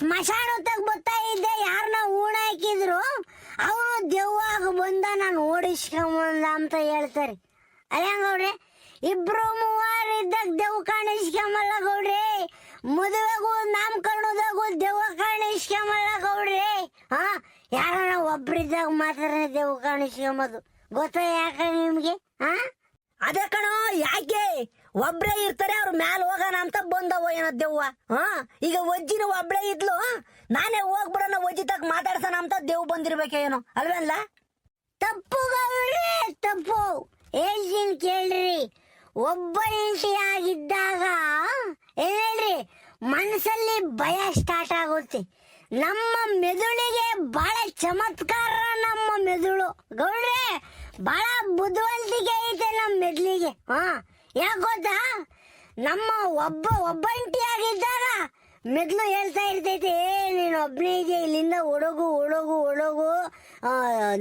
ಸ್ಮಶಾನದಾಗ ಬರ್ತಾ ಇದ್ದೆ, ಯಾರನ್ನ ಊಣ ಹಾಕಿದ್ರು, ಅವನು ದೆವ್ವಾಗ ಬಂದ ನಾನು ಓಡಿಸ್ಕೊಂಬಂದ ಅಂತ ಹೇಳ್ತಾರೆ. ಅದೇ ಗೌಡ್ರೆ, ಇಬ್ರು ಮೂವರು ಇದ್ದಾಗ ದೆವ್ವ ಕಾಣಿಸ್ಕೊಂಬಲ್ಲ ಗೌಡ್ರೆ. ಮದುವೆಗೂ ನಾಮಕರಣದಾಗೂ ದೆವ್ವ ಕಾಣಿಸ್ಕೊಂಬಲ್ಲ ಗೌಡ್ರೆ. ಯಾರನ್ನ ಒಬ್ರಿದ್ದಾಗ ಮಾತ್ರ ದೆವ್ವ ಕಾಣಿಸ್ಕೊಂಬದು. ಗೊತ್ತಾ ಯಾಕೆ ನಿಮ್ಗೆ? ಅದೇ ಕಣೋ, ಯಾಕೆ ಒಬ್ರೇ ಇರ್ತಾರೆ, ಅವ್ರ ಮ್ಯಾಲ ಹೋಗೋಣ ಅಂತ ಬಂದವ ಏನೋ ದೆವ್ವ. ಈಗ ಒಜ್ಜಿನ ಒಬ್ಳೇ ಇದ್ಲು, ನಾನೇ ಹೋಗ್ಬಿಡೋಣ ಒಜ್ಜಿ ತಗ ಮಾತಾಡ್ಸೋಣ ಅಂತ ದೇವ್ ಬಂದಿರ್ಬೇಕೇನೋ ಅಲ್ವೇನ್ಲ? ತಪ್ಪು ಗೌಡ್ರೆ, ತಪ್ಪು. ಹೇಳ್ತೀನಿ ಕೇಳ್ರಿ. ಒಬ್ಬ ಹೆಂಡತಿಯಾಗಿದ್ದಾಗ ಹೇಳ್ರಿ ಮನಸ್ಸಲ್ಲಿ ಭಯ ಸ್ಟಾರ್ಟ್ ಆಗುತ್ತೆ. ನಮ್ಮ ಮೆದುಳಿಗೆ ಬಹಳ ಚಮತ್ಕಾರ. ನಮ್ಮ ಮೆದುಳು ಗೌಡ್ರೆ ಬಹಳ ಬುದ್ಧಿವಂತಿಕೆ ಐತೆ ನಮ್ಮ ಮೆದುಳಿಗೆ. ಯಾಕೆ ಗೊತ್ತಾ? ನಮ್ಮ ಒಬ್ಬಂಟಿಯಾಗಿದ್ದಾಗ ಮೆದ್ಲು ಹೇಳ್ತಾ ಇರ್ತೈತಿ, ನೀನು ಒಬ್ಬನೇ ಇದೆಯಾ, ಇಲ್ಲಿಂದ ಒಳಗು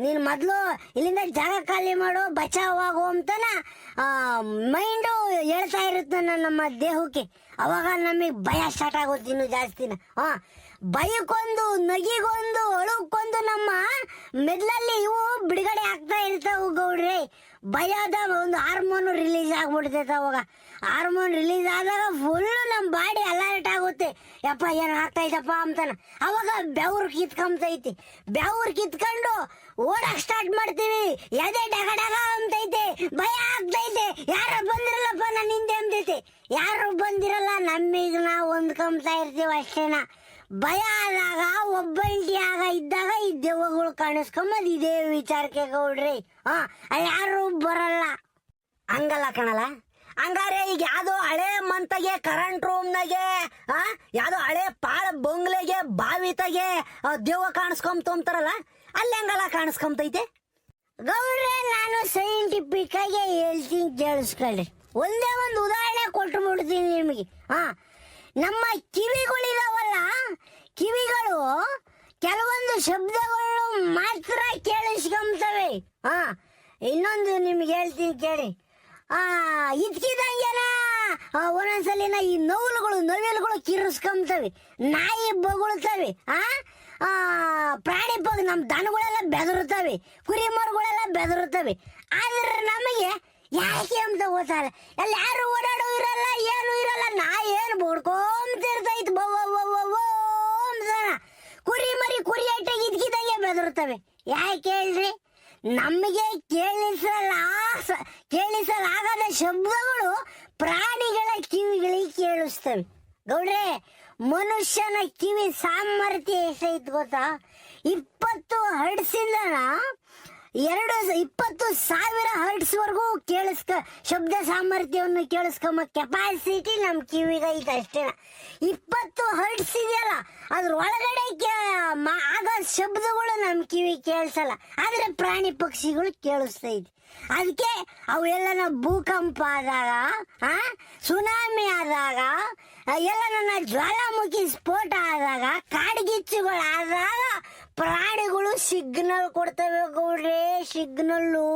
ನೀನು ಮೊದಲು ಇಲ್ಲಿಂದ ಜಾಗ ಖಾಲಿ ಮಾಡು, ಬಚಾವಾಗು ಅಂತನ ಮೈಂಡು ಹೇಳ್ತಾ ಇರುತ್ತೆ ನಮ್ಮ ದೇಹಕ್ಕೆ. ಅವಾಗ ನಮಗೆ ಭಯ ಸ್ಟಾರ್ಟ್ ಆಗುತ್ತೆ ಇನ್ನು ಜಾಸ್ತಿನ. ಭಯಕ್ಕೊಂದು, ನಗಿಗೊಂದು, ಅಳುಕ್ಕೊಂದು ನಮ್ಮ ಮೆದ್ಲಲ್ಲಿ ಇವು ಬಿಡುಗಡೆ ಆಗ್ತಾ ಇರ್ತಾವ ಗೌಡ್ರೆ. ಭಯದ ಒಂದು ಹಾರ್ಮೋನ್ ರಿಲೀಸ್ ಆಗ್ಬಿಡ್ತೈತೆ. ಅವಾಗ ಹಾರ್ಮೋನ್ ರಿಲೀಸ್ ಆದಾಗ ಫುಲ್ಲು ನಮ್ಮ ಬಾಡಿ ಅಲರ್ಟ್ ಆಗುತ್ತೆ. ಯಪ್ಪ ಏನ್ ಆಗ್ತೈತಪ್ಪ ಅಂತಾನ. ಅವಾಗ ಬೆವ್ರು ಕಿತ್ಕೊಂಬತೈತಿ. ಬೆವ್ರು ಕಿತ್ಕೊಂಡು ಓಡಕ್ ಸ್ಟಾರ್ಟ್ ಮಾಡ್ತೀವಿ. ಎದೆ ಡಗ ಡಗ ಅಂತೈತೆ, ಭಯ ಆಗ್ತೈತೆ. ಯಾರು ಬಂದಿರಲ್ಲಪ್ಪ ನನ್ನ ಹಿಂದೆ ಅಂತೈತೆ. ಯಾರು ಬಂದಿರಲ್ಲ, ನಮ್ಮೀಗ ನಾವು ಹೊಂದ್ಕೊಂಬ್ತಾ ಇರ್ತೀವಿ ಅಷ್ಟೇನ. ಭಯ ಆದಾಗ ಒಬ್ಬಂಟಿಯಾಗ ಇದ್ದಾಗ ಈ ದೆವ್ವಗಳು ಕಾಣಿಸ್ಕೊಂಬದ್ ಇದೇ ವಿಚಾರಕ್ಕೆ ಗೌಡ್ರಿ. ಅಲ್ಲಿ ಯಾರು ಬರಲ್ಲ. ಹಂಗಲ್ಲ ಕಣಲ್ಲ. ಹಂಗಾರೆ ಈಗ ಯಾವ್ದೋ ಹಳೆ ಮಂತಗೆ ಕರೆಂಟ್ ರೂಮ್ನಾಗೆ ಯಾವ್ದೋ ಹಳೆ ಪಾಳ ಬಂಗ್ಲೆಗೆ ಬಾವಿತಾಗೆ ದೆವ್ವ ಕಾಣಿಸ್ಕೊಂಬಂತಾರಲ್ಲ, ಅಲ್ಲಿ ಹಂಗಲ್ಲ ಕಾಣಿಸ್ಕೊಂಬತೈತೆ ಗೌಡ್ರೆ. ನಾನು ಸೈಂಟಿಫಿಕ್ ಆಗಿ ಹೇಳ್ತೀನಿ, ಕೇಳಿಸ್ಕೊಳ್ಳಿ. ಒಂದೇ ಒಂದು ಉದಾಹರಣೆ ಕೊಟ್ಟು ಬಿಡ್ತೀನಿ ನಿಮಗೆ. ನಮ್ಮ ಕಿವಿಗಳಿದಾವಲ್ಲ, ಕಿವಿಗಳು ಕೆಲವೊಂದು ಶಬ್ದಗಳು ಮಾತ್ರ ಕೇಳಿಸ್ಕೊಂಬತವೆ. ಇನ್ನೊಂದು ನಿಮ್ಗೆ ಹೇಳ್ತೀನಿ ಕೇಳಿ. ಇದ್ಕಿದಂಗೆನ ಒಂದೊಂದ್ಸಲಿನ ಈ ನವಿಲುಗಳು ಕಿರಿಸ್ಕೊಂಬತವೆ, ನಾಯಿ ಬೊಗಳ್ತವೆ, ಪ್ರಾಣಿ ಪಗ್ ನಮ್ಮ ದನಗಳೆಲ್ಲ ಬೆದರುತ್ತವೆ, ಕುರಿ ಮರುಗಳೆಲ್ಲ ಬೆದರುತ್ತವೆ. ಆದ್ರೆ ನಮಗೆ ಯಾಕೆ ಅಂತ ಗೊತ್ತಾಗಲ್ಲ. ಅಲ್ಲಿ ಯಾರು ಓಡಾಡೋ ಇರಲ್ಲ, ಏನು ಇರಲ್ಲ. ನಾಯಿ ಏನು ಬೋಡ್ಕೊಂತಿರ್ತೈತೆ, ಕುರಿ ಮರಿ ಕುರಿ ಅಟ್ಟೆಗೆ ಇದ್ಕಿದಂಗೆ ಬೆದರುತ್ತವೆ. ಯಾಕೆ ಹೇಳ್ರಿ? ನಮಗೆ ಕೇಳಿಸಲಾಗದ ಶಬ್ದಗಳು ಪ್ರಾಣಿಗಳ ಕಿವಿಗಳಿಗೆ ಕೇಳಿಸ್ತವೆ ಗೌಡ್ರೆ. ಮನುಷ್ಯನ ಕಿವಿ ಸಾಮರ್ಥ್ಯ ಎಷ್ಟೈತೆ ಗೊತ್ತಾ? 20 ಹರ್ಟ್ಸಿಂದ 20,000 ಹರ್ಟ್ಸ್ ವರೆಗೂ ಶಬ್ದ ಸಾಮರ್ಥ್ಯವನ್ನು ಕೇಳಿಸ್ಕೊಂಬ ಕೆಪಾಸಿಟಿ ನಮ್ಮ ಕಿವಿಗೈತೆ ಅಷ್ಟೇ. 20 ಹರ್ಟ್ಸ್ ಇದೆಯಲ್ಲ, ಅದ್ರ ಒಳಗಡೆ ಆಗೋ ಶಬ್ದಗಳು ನಮ್ಮ ಕಿವಿ ಕೇಳಿಸಲ್ಲ. ಆದ್ರೆ ಪ್ರಾಣಿ ಪಕ್ಷಿಗಳು ಕೇಳಿಸ್ತೈತಿ. ಅದಕ್ಕೆ ಅವೆಲ್ಲ ಭೂಕಂಪ ಆದಾಗ, ಸುನಾಮಿ ಆದಾಗ, ಎಲ್ಲ ನನ್ನ ಜ್ವಾಲಾಮುಖಿ ಸ್ಫೋಟ ಆದಾಗ, ಕಾಡ್ಗಿಚ್ಚುಗಳಾದಾಗ ಪ್ರಾಣಿಗಳು ಸಿಗ್ನಲ್ ಕೊಡ್ತವೆ ಗೌಡ್ರೆ. ಸಿಗ್ನಲ್ಲು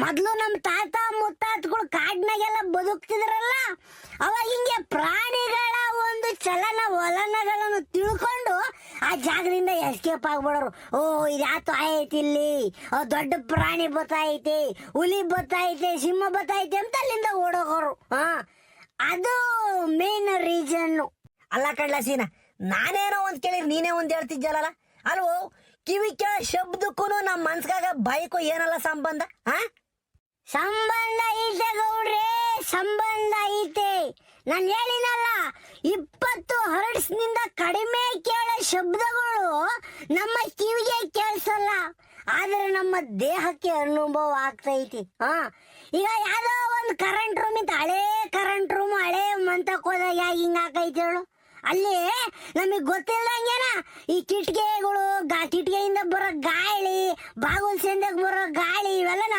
ಮೊದ್ಲು ನಮ್ಮ ತಾತ ಮುತ್ತಾತಗಳು ಕಾಡ್ನಾಗೆಲ್ಲ ಬದುಕ್ತಿದ್ರಲ್ಲ, ಅವಾಗ ಹಿಂಗೆ ಪ್ರಾಣಿಗಳ ಒಂದು ಚಲನವಲನಗಳನ್ನು ತಿಳ್ಕೊಂಡು ಆ ಜಾಗದಿಂದ ಎಸ್ಕೇಪ್ ಆಗ್ಬಿಡೋರು. ಇದ್ಯಾತು ಆಯ್ತು ಇಲ್ಲಿ, ದೊಡ್ಡ ಪ್ರಾಣಿ ಬತ್ತೈತೆ, ಹುಲಿ ಬತ್ತೈತೆ, ಸಿಂಹ ಬತ್ತೈತೆ ಅಂತ ಅಲ್ಲಿಂದ ಓಡೋಗೋರು. ಅದು ಮೇನ್ ರೀಸನ್. ಅಲ್ಲ ಕಡ್ಲ ಸೀನಾ, ನಾನೇನೋ ಒಂದ್ ಕೇಳಿ ನೀನೇ ಒಂದ್ ಹೇಳ್ತಿದ್ದಲ್ಲ ಅಲ್ವೋ? ಕಿವಿ ಕೇಳ ಶಬ್ದಕ್ಕೂ ನಮ್ಮ ಮನ್ಸ್ಗಾಗ ಬೈಕು ಏನಲ್ಲ ಸಂಬಂಧ? ಸಂಬಂಧ ಐತೆ ಗೌಡ್ರೆ, ಸಂಬಂಧ ಐತೆ. ನಾನು ಹೇಳಿನಲ್ಲ, 20 ಹರ್ಟ್ಸ್ ನಿಂದ ಕಡಿಮೆ ಕೇಳೋ ಶಬ್ದಗಳು ನಮ್ಮ ಕಿವಿಗೆ ಕೇಳಿಸಲ್ಲ, ಆದ್ರೆ ನಮ್ಮ ದೇಹಕ್ಕೆ ಅನುಭವ ಆಗ್ತೈತಿ. ಈಗ ಯಾವ್ದೋ ಒಂದು ಕರೆಂಟ್ ರೂಮ್ ಇತ್ತು, ಹಳೇ ಕರೆಂಟ್ ರೂಮ್, ಹಳೇ ಮಂತಕ್ಕೆ ಹೋದಾಗ ಯಾಕೆ ಹಿಂಗ ಆಕೈತಿ ಹೇಳು? ಅಲ್ಲಿ ನಮಗ್ ಗೊತ್ತಿಲ್ಲಂಗೇನ ಈ ಕಿಟಕಿಗಳು, ಕಿಟಕಿಯಿಂದ ಬರೋ ಗಾಳಿ, ಬಾಗಿಲು ಸಂದಾಗ ಬರೋ ಗಾಳಿ, ಇವೆಲ್ಲನ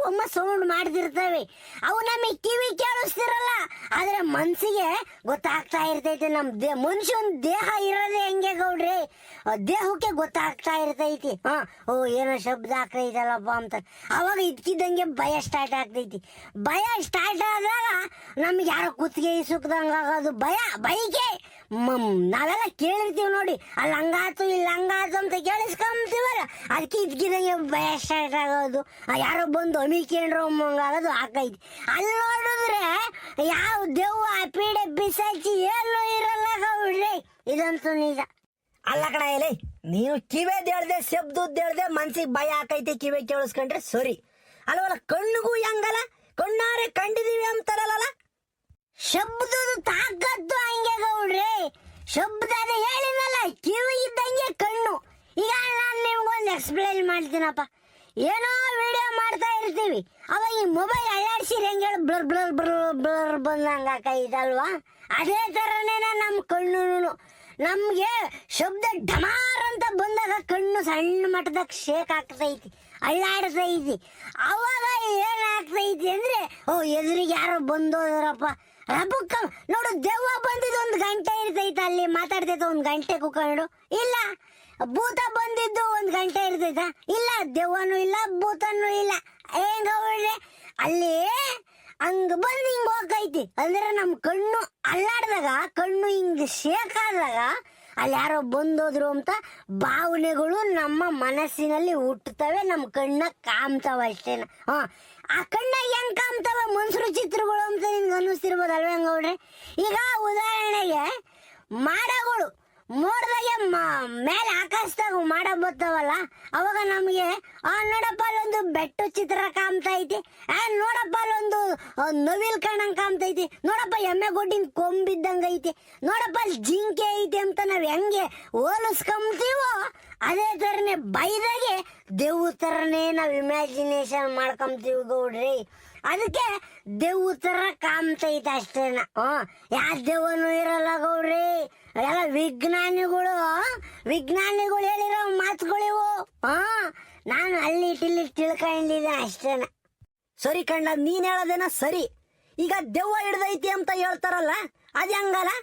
ಒಮ್ಮ ಸೌಂಡ್ ಮಾಡ್ತಿರ್ತವೆ. ಅವು ನಮಗೆ ಕಿವಿ ಕೇಳಿಸ್ತಿರಲ್ಲ, ಆದ್ರೆ ಮನ್ಸಿಗೆ ಗೊತ್ತಾಗ್ತಾ ಇರ್ತೈತಿ. ನಮ್ಮ ಮನುಷ್ಯನ ದೇಹ ಇರೋದೇ ಹೆಂಗೆ ಗೌಡ್ರಿ, ದೇಹಕ್ಕೆ ಗೊತ್ತಾಗ್ತಾ ಇರ್ತೈತಿ. ಏನೋ ಶಬ್ದ ಆಗ್ತೈತಲ್ಲಪ್ಪ ಅಂತ. ಅವಾಗ ಇದ್ಕಿದ್ದಂಗೆ ಭಯ ಸ್ಟಾರ್ಟ್ ಆಗ್ತೈತಿ. ಭಯ ಸ್ಟಾರ್ಟ್ ಆದಾಗ ನಮ್ಗೆ ಯಾರೋ ಕುತ್ತಿಗೆ ಸುಖದಂಗ ಆಗೋದು, ಭಯಕ್ಕೆ ನಾವೆಲ್ಲ ಕೇಳಿರ್ತೀವಿ ನೋಡಿ, ಅಲ್ಲಿ ಹಂಗಾತು ಇಲ್ಲಿ ಹಂಗಾತು ಅಂತ ಕೇಳಿಸ್ಕೊಂತೀವಲ್ಲ, ಅದಕ್ಕೆ ಇದ್ಕಿದಂಗೆ ಭಯ ಸ್ಟಾರ್ಟ್ ಆಗೋದು, ಯಾರೋ ಬಂದು ಅಮಿಕೇಂಡ್ರು ಆಗೋದು ಆಕೈತಿ. ಅಲ್ಲಿ ನೋಡಿದ್ರೆ ಯಾವ ದೆವ್ವ ಪೀಡೆ ಬಿಸಾಚಿ ಏನು ಇರಲ್ಲ ಗೌಡ್ರಿ, ಇದಂತೂ ನಿಜ. ಅಲ್ಲ ಕಣ ಎಲೆ, ನೀನು ಕಿವೇದೇಳ್ದೆ ಶಬ್ದದ್ದೇಳ್ದೆ ಮನ್ಸಿಗೆ ಭಯ ಆಕೈತಿ, ಕಿವೆ ಕೇಳಿಸ್ಕೊಂಡ್ರೆ ಸರಿ ಅಲ್ವಲ್ಲ? ಕಣ್ಣಿಗೂ ಹೆಂಗಲ್ಲ, ಕಣ್ಣಾರೆ ಕಂಡಿದೀವಿ ಅಂತಾರಲ್ಲ. ಶಬ್ದದ ತಾಕತ್ತು ಹಂಗೆ ಗೌಡ್ರಿ. ಶಬ್ದ ಅದೇ ಹೇಳಿನಲ್ಲ, ಕಿವಿ ಇದ್ದಂಗೆ ಕಣ್ಣು. ಈಗ ನಾನು ನಿಮ್ಗೊಂದು ಎಕ್ಸ್ಪ್ಲೈನ್ ಮಾಡ್ತೀನಪ್ಪ. ಏನೋ ವಿಡಿಯೋ ಮಾಡ್ತಾ ಇರ್ತೀವಿ, ಅವಾಗ ಈ ಮೊಬೈಲ್ ಅಲ್ಲಾಡ್ಸಿರಿ ಹೆಂಗೆ ಹೇಳಿ ಬ್ಲರ್ ಬ್ಲರ್ ಬ್ಲರ್ ಬ್ಲರ್ ಬಂದಂಗ ಆಕೈತಲ್ವಾ? ಅದೇ ತರನೇ ನಮ್ಮ ಕಣ್ಣು. ನಮ್ಗೆ ಶಬ್ದ ಡಮಾರ್ ಅಂತ ಬಂದಾಗ ಕಣ್ಣು ಸಣ್ಣ ಮಟ್ಟದಾಗ ಶೇಕ್ ಆಗ್ತೈತಿ, ಅಳ್ಳಾಡ್ತೈತಿ. ಅವಾಗ ಏನಾಗ್ತೈತಿ ಅಂದ್ರೆ, ಎದುರಿಗೆ ಯಾರೋ ಬಂದೋದ್ರಪ್ಪ, ರಬಕ್ಕ ನೋಡು, ದೆವ್ವ ಬಂದಿದ್ದು 1 ಗಂಟೆ ಇರ್ತೈತ, ಅಲ್ಲಿ ಮಾತಾಡ್ತೈತ 1 ಗಂಟೆ ಕುತ್ಕೊಂಡು. ಇಲ್ಲ ಭೂತ ಬಂದಿದ್ದು 1 ಗಂಟೆ ಇರ್ತೈತ, ಇಲ್ಲ ದೆವ್ವನೂ ಇಲ್ಲ ಭೂತನೂ ಇಲ್ಲ. ಹೆಂಗ ಒಳ್ಳೆ ಅಲ್ಲಿ ಹಂಗ ಬಂದು ಹಿಂಗ ಹೋಗೈತಿ ಅಂದ್ರೆ ನಮ್ ಕಣ್ಣು ಅಲ್ಲಾಡ್ದಾಗ, ಕಣ್ಣು ಹಿಂಗ ಶೇಕ್ ಆದಾಗ ಅಲ್ಲಿ ಯಾರೋ ಬಂದೋದ್ರು ಅಂತ ಭಾವನೆಗಳು ನಮ್ಮ ಮನಸ್ಸಿನಲ್ಲಿ ಹುಟ್ಟುತ್ತವೆ, ನಮ್ಮ ಕಣ್ಣ ಕಾಮ್ತಾವ ಅಷ್ಟೇನ. ಆ ಕಣ್ಣಾಗ ಹೆಂಗ್ ಕಾಮ್ತಾವ ಮನ್ಸರು ಚಿತ್ರಗಳು ಅಂತ ನಿನ್ಗೆ ಅನ್ನಿಸ್ತಿರ್ಬೋದು ಅಲ್ವೇ ಈಗ ಉದಾಹರಣೆಗೆ ಮಾಡಗಳು ಮೋಡದಾಗೆ ಮೇಲೆ ಆಕಾಶದಾಗ ಮಾಡ ಬರ್ತಾವಲ್ಲ, ಅವಾಗ ನಮಗೆ ನೋಡಪ್ಪ ಅಲ್ಲೊಂದು ಬೆಟ್ಟು ಚಿತ್ರ ಕಾಣ್ತಾ ಐತಿ, ನೋಡಪ್ಪ ಅಲ್ಲೊಂದು ನವಿಲ್ ಕಾಣಂಗ್ ಕಾಣ್ತೈತಿ, ನೋಡಪ್ಪ ಎಮ್ಮೆ ಗೊಡ್ಡಿನ ಕೊಂಬಿದ್ದಂಗ ಐತಿ, ನೋಡಪ್ಪ ಅಲ್ಲಿ ಜಿಂಕೆ ಐತಿ ಅಂತ ನಾವ್ ಹೆಂಗೆ ಹೋಲಿಸ್ಕೊಂತೀವೋ ಅದೇ ತರನೇ ಬೈದಾಗೆ ದೇವ್ ತರನೇ ನಾವ್ ಇಮ್ಯಾಜಿನೇಷನ್ ಮಾಡ್ಕೊಂತೀವಿ ಗೌಡ್ರಿ. ಅದಕ್ಕೆ ದೇವ್ ತರ ಕಾಣ್ತೈತೆ ಅಷ್ಟೇನ. ಯಾ ದೇವನು ಇರಲ್ಲ ಗೌಡ್ರಿ, ಎಲ್ಲ ವಿಜ್ಞಾನಿಗಳು ಹೇಳಿರೋ ಮಾತುಗಳಿವು. ನಾನು ಅಲ್ಲಿ ಟಿಲ್ಲಿ ತಿಳ್ಕೊಂಡಿದ್ದೆ ಅಷ್ಟೇನ. ಸರಿ ಕಂಡ, ನೀನ್ ಹೇಳೋದೇನ ಸರಿ. ಈಗ ದೆವ್ವ ಹಿಡ್ದೈತಿ ಅಂತ ಹೇಳ್ತಾರಲ್ಲ, ಅದ್ ಹೆಂಗಲ್ಲ?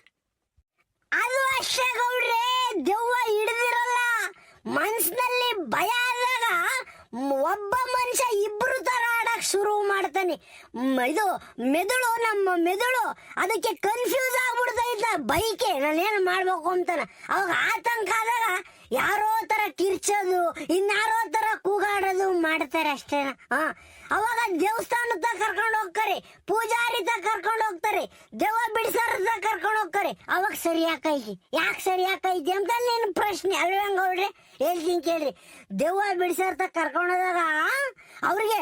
ಅದು ಅಷ್ಟೇ ಗೌಡ್ರೆ, ದೆವ್ವ ಹಿಡಿದಿರಲ್ಲ. ಮನ್ಸಿನಲ್ಲಿ ಭಯ ಆದಾಗ ಒಬ್ಬ ಮನುಷ್ಯ ಇಬ್ರು ತರ ಆಡಕ್ ಶುರು ಮಾಡ್ತಾನೆ. ಇದು ಮೆದುಳು, ನಮ್ಮ ಮೆದುಳು ಅದಕ್ಕೆ ಕನ್ಫ್ಯೂಸ್ ಆಗ್ಬಿಡ್ತೈತ, ಬೈಕೆ ನಾನೇನು ಮಾಡ್ಬೇಕು ಅಂತಾನ. ಅವಾಗ ಆತಂಕ ಆದಾಗ ಯಾರೋ ತರ ಕಿರ್ಚೋದು, ಇನ್ಯಾರೋ ತರ ಕೂಗಾಡೋದು ಮಾಡ್ತಾರೆ ಅಷ್ಟೇನ. ಅವಾಗ ದೇವಸ್ಥಾನದ ಕರ್ಕೊಂಡು ಹೋಗ್ತಾರೆ, ಪೂಜಾರಿ ತ ಕರ್ಕೊಂಡು ಹೋಗ್ತಾರೆ, ದೆವ್ವ ಬಿಡಿಸೋರ್ದ ಕರ್ಕೊಂಡು ಹೋಗ್ತಾರೆ. ಅವಾಗ ಸರಿ ಯಾಕೈತಿ, ಯಾಕೆ ಸರಿ ಯಾಕೈತಿ ಅಂತ ನೀನು ಪ್ರಶ್ನೆ ಅಲ್ವಂಗೌಡ್ರೆ ಹೇಳ್ತೀನಿ ಕೇಳ್ರಿ. ದೆವ್ವ ಬಿಡಿಸೋರ್ತ ಕರ್ಕೊಂಡು ಹೋದಾಗ ಅವ್ರಿಗೆ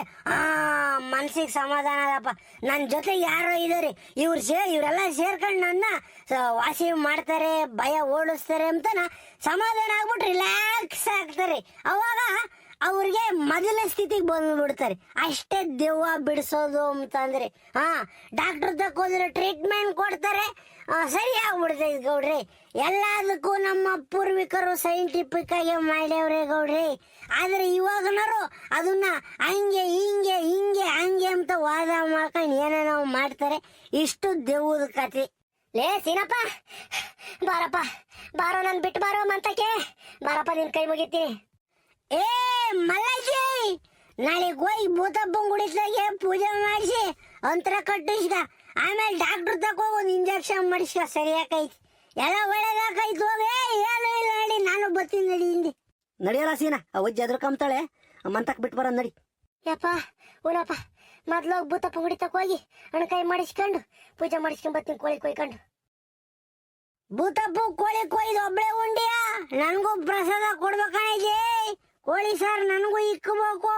ಮನ್ಸಿಗೆ ಸಮಾಧಾನ ಅದಪ್ಪ, ನನ್ನ ಜೊತೆ ಯಾರೋ ಇದಾರೆ, ಇವರೆಲ್ಲ ಸೇರ್ಕೊಂಡು ನನ್ನ ವಾಸಿ ಮಾಡ್ತಾರೆ, ಭಯ ಓಡಿಸ್ತಾರೆ ಅಂತನ ಸಮಾಧಾನ ಆಗ್ಬಿಟ್ಟು ರಿಲ್ಯಾಕ್ಸ್ ಆಗ್ತಾರೆ. ಅವಾಗ ಅವ್ರಿಗೆ ಮೊದಲ ಸ್ಥಿತಿಗೆ ಬಂದ್ಬಿಡ್ತಾರೆ. ಅಷ್ಟೇ ದೆವ್ವ ಬಿಡಿಸೋದು ಅಂತಂದ್ರೆ. ಡಾಕ್ಟರ್ ತಕ್ಕ ಹೋದ್ರೆ ಟ್ರೀಟ್ಮೆಂಟ್ ಕೊಡ್ತಾರೆ, ಸರಿ ಆಗ್ಬಿಡ್ತೈತೆ ಗೌಡ್ರಿ. ಎಲ್ಲದಕ್ಕೂ ನಮ್ಮ ಪೂರ್ವಿಕರು ಸೈಂಟಿಫಿಕ್ ಆಗಿ ಮಾಡ್ಯವ್ರೆ ಗೌಡ್ರಿ. ಆದ್ರೆ ಇವಾಗನವರು ಅದನ್ನ ಹಂಗೆ ಹಿಂಗೆ ಹಂಗೆ ಅಂತ ವಾದ ಮಾಡ್ಕೊಂಡು ಏನೇನೋ ಮಾಡ್ತಾರೆ. ಇಷ್ಟು ದೆವ್ವದ ಕತೆ. ಲೇ ಸೀನಪ್ಪ, ಬಾರೋ ನನ್ ಬಿಟ್ಟು ಬಾರೋ ಮಂತಕ್ಕೆ, ಬಾರಪ್ಪ ನಿನ್ ಕೈ ಮುಗಿತೀನಿ. ಏ ಮಲ್ಲಜ್ಜಿ, ನಾಳೆಗೆ ಹೋಗಿ ಭೂತಪ್ಪನ ಗುಡಿಸ್ದಾಗೆ ಪೂಜೆ ಮಾಡಿಸಿ ಅಂತರ ಕಟ್ಟಿಸ್ಕ, ಆಮೇಲೆ ಡಾಕ್ಟರ್ ತಗೋ ಒಂದು ಇಂಜೆಕ್ಷನ್ ಮಾಡಿಸ್ಕ, ಸರಿಯಾಕೈತಿ, ಎಲ್ಲ ಒಳ್ಳೇದಾಕೈತಿ. ಹೋಗೇ ಏನು ಇಲ್ಲ ನಡಿ, ನಾನು ಬರ್ತೀನಿ ನಡಿ ಹಿಂದೆ. ನಡಿಯಲ್ಲ ಸೀನಾ, ಅಜ್ಜಿ ಅದ್ರ ಕಂತಾಳೆ, ಮಂತಕ್ ಬಿಟ್ಟು ಬರ ನಡಿ. ಯಪ್ಪ ಉನಪ್ಪ, ಮೊದ್ಲು ಹೋಗಿ ಭೂತಪ್ಪ ಗುಡಿ ತಕ ಹೋಗಿ ಅಣಕಾಯಿ ಮಾಡಿಸ್ಕೊಂಡು ಪೂಜೆ ಮಾಡಿಸ್ಕೊಂಡ್ ಬರ್ತೀನಿ, ಕೋಳಿ ಕೊಯ್ಕೊಂಡು. ಭೂತಪ್ಪ ಕೋಳಿ ಕೊಯ್ದು ಒಬ್ಳೆ ಉಂಡಿಯಾ? ನನಗೂ ಪ್ರಸಾದ ಕೊಡ್ಬೇಕಾಗಿದೆ, ಕೋಳಿ ಸಾರು ನನಗೂ ಇಕ್ಕಬೇಕು.